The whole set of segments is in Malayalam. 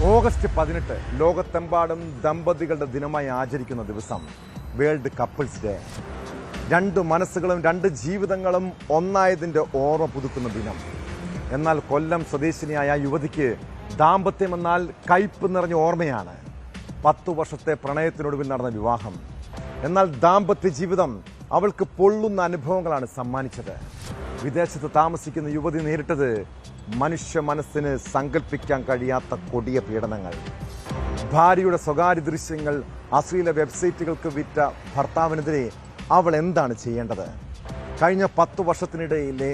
ഓഗസ്റ്റ് 18 ലോകത്തെമ്പാടും ദമ്പതികളുടെ ദിനമായി ആചരിക്കുന്ന ദിവസം. World couples day. രണ്ട് മനസ്സുകളും രണ്ട് ജീവിതങ്ങളും ഒന്നായതിൻ്റെ ഓർമ്മ പുതുക്കുന്ന ദിനം. എന്നാൽ കൊല്ലം സ്വദേശിനിയായ യുവതിക്ക് ദാമ്പത്യമെന്നാൽ കയ്പ് നിറഞ്ഞ ഓർമ്മയാണ്. 10 വർഷത്തെ പ്രണയത്തിനൊടുവിൽ നടന്ന വിവാഹം. എന്നാൽ ദാമ്പത്യ ജീവിതം അവൾക്ക് പൊള്ളുന്ന അനുഭവങ്ങളാണ് സമ്മാനിച്ചത്. വിദേശത്ത് താമസിക്കുന്ന യുവതി നേരിട്ടത് മനുഷ്യ മനസ്സിന് സങ്കല്പിക്കാൻ കഴിയാത്ത കൊടിയ പീഡനങ്ങൾ. ഭാര്യയുടെ സ്വകാര്യ ദൃശ്യങ്ങൾ അശ്ലീല വെബ്സൈറ്റുകൾക്ക് വിറ്റ ഭർത്താവിനെതിരെ അവൾ എന്താണ് ചെയ്യേണ്ടത്? കഴിഞ്ഞ 10 വർഷത്തിനിടയിലെ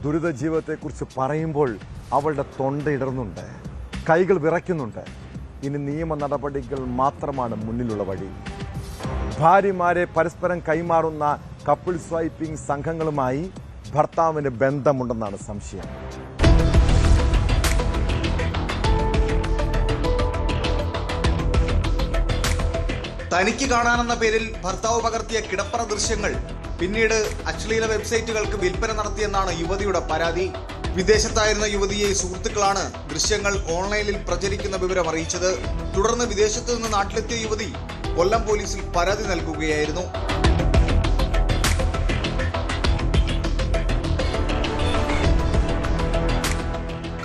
ദുരിത ജീവിതത്തെക്കുറിച്ച് പറയുമ്പോൾ അവളുടെ തൊണ്ടയിടറുന്നുണ്ട്, കൈകൾ വിറയ്ക്കുന്നുണ്ട്. ഇനി നിയമ നടപടികൾ മാത്രമാണ് മുന്നിലുള്ള വഴി. ഭാര്യമാരെ പരസ്പരം കൈമാറുന്ന കപ്പിൾ സ്വൈപ്പിംഗ് സംഘങ്ങളുമായി ഭർത്താവിന് ബന്ധമുണ്ടെന്നാണ് സംശയം. തനിക്ക് കാണാനെന്ന പേരിൽ ഭർത്താവ് പകർത്തിയ കിടപ്പറ ദൃശ്യങ്ങൾ പിന്നീട് അശ്ലീല വെബ്സൈറ്റുകൾക്ക് വിൽപ്പന നടത്തിയെന്നാണ് യുവതിയുടെ പരാതി. വിദേശത്തായിരുന്ന യുവതിയെ സുഹൃത്തുക്കളാണ് ദൃശ്യങ്ങൾ ഓൺലൈനിൽ പ്രചരിക്കുന്ന വിവരം അറിയിച്ചത്. തുടർന്ന് വിദേശത്തു നിന്ന് നാട്ടിലെത്തിയ യുവതി കൊല്ലം പോലീസിൽ പരാതി നൽകുകയായിരുന്നു.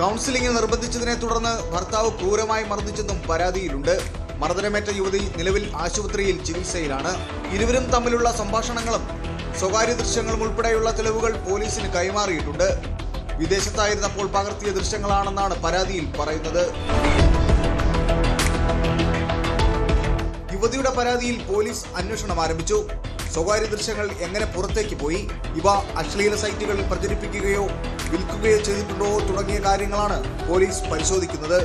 കൗൺസിലിംഗ് നിർബന്ധിച്ചതിനെ തുടർന്ന് ഭർത്താവ് ക്രൂരമായി മർദ്ദിച്ചെന്നും പരാതിയിലുണ്ട്. മർദ്ദനമേറ്റ യുവതി നിലവിൽ ആശുപത്രിയിൽ ചികിത്സയിലാണ്. ഇരുവരും തമ്മിലുള്ള സംഭാഷണങ്ങളും സ്വകാര്യ ദൃശ്യങ്ങളും ഉൾപ്പെടെയുള്ള തെളിവുകൾ പോലീസിന് കൈമാറിയിട്ടുണ്ട്. വിദേശത്തായിരുന്നപ്പോൾ പകർത്തിയ ദൃശ്യങ്ങളാണെന്നാണ് പരാതിയിൽ പറയുന്നത്. യുവതിയുടെ പരാതിയിൽ പോലീസ് അന്വേഷണം ആരംഭിച്ചു. സ്വകാര്യ ദൃശ്യങ്ങൾ എങ്ങനെ പുറത്തേക്ക് പോയി, ഇവ അശ്ലീല സൈറ്റുകളിൽ പ്രചരിപ്പിക്കുകയോ വിൽക്കുകയോ ചെയ്തിട്ടുണ്ടോ തുടങ്ങിയ കാര്യങ്ങളാണ് പോലീസ് പരിശോധിക്കുന്നത്.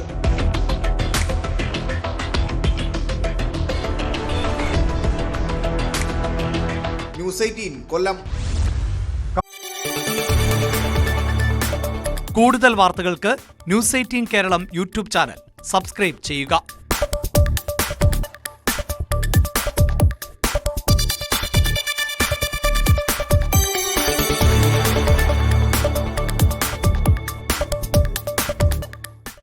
ന്യൂസ് 18 കൊല്ലം. കൂടുതൽ വാർത്തകൾക്ക് news 18 Kerala YouTube channel subscribe ചെയ്യുക.